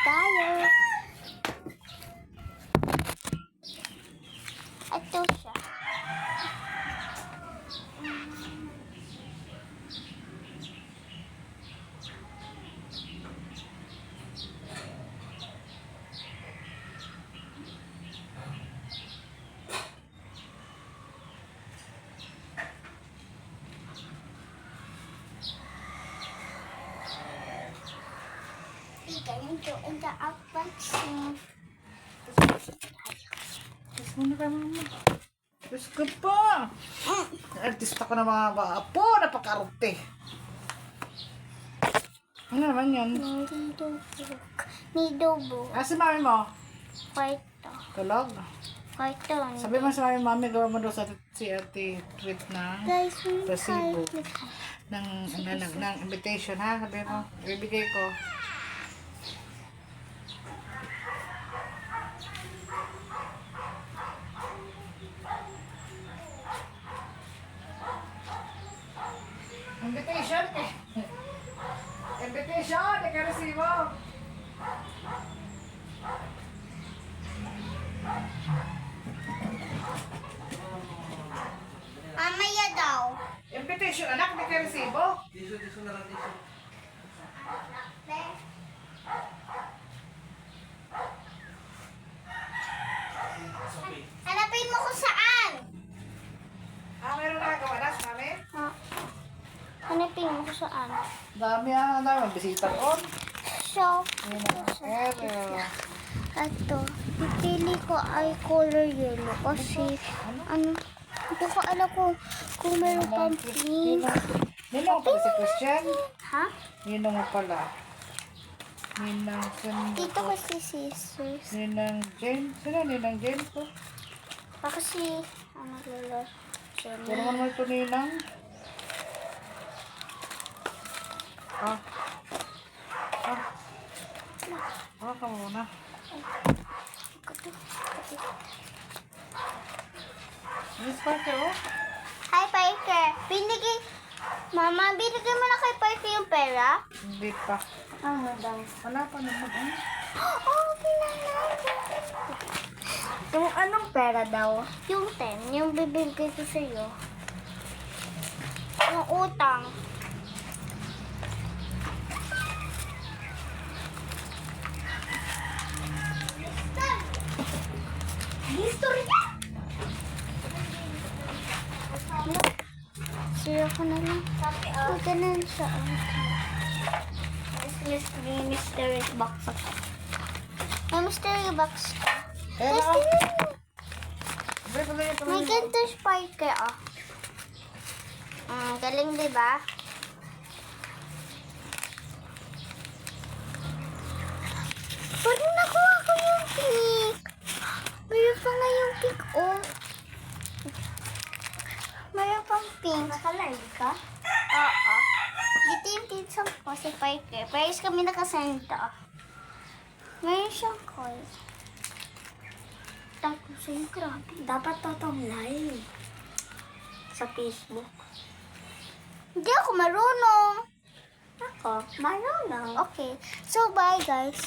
tayo. Ito siya. Ganito in the unboxing. Diyos mo na kayo, mama. Diyos ko po. Artista ko na mga apo. Napakarte. Ano naman yan? Nidobo. Ah, si mami mo? Kwarto. Tulog? Kwarto. Sabi mo sa mami, gawa mo daw sa si ate treat na Guys, resibo ng invitation, ha? Sabi mo, ibigay ko. Invitation eh. Invitation, nagka-resibo. Mamaya daw. Invitation, anak, nagka-resibo. Tisu na lang, tisu. Hanapin mo kung saan. Ah, meron nakagawa na sa namin? Hanapin mo kung saan. Dami ang dami, bisita ko. So, Yun ang Ariel. ito. Pipili ko ay color yellow kasi ano, hindi ko alam kung meron pang pink. Ninong mo pala si Christian? Ha? Ninong mo pala. Ninang Dito kasi scissors. Ninang Jane. Sino Ninang Jane ko? Kasi, ano lolo? Puro man mo ito Ninang. Ah. Ah. Ah, ka muna. Miss Parker, oh. Hi, Parker. Mama, binigay mo na kay Parker yung pera? Hindi pa. Ano daw? Wala pa naman. Eh. Oh, pinanalo. Yung anong pera daw? Yung 10, yung bibigay ko sa'yo. Yung utang. History ka! Sira ko na lang. Huwag ganun siya. Mystery box ako. May mystery box ka. Kaya na, oh. Sabi pala ito. May ganito spiker, oh. Galing, di ba? Parang nakuha ko yung pink. Mayroon pa nga yung pink, oh. Mayroon pang pink. Nakalive ka? Oo. Dito yung pizza ko si Parker. Parehas kami nakasenda. Mayroon siyang call. Tapos sa'yo, grabe. Dapat totong live sa Facebook. Hindi ako marunong. Ako, marunong. Okay. So, bye guys.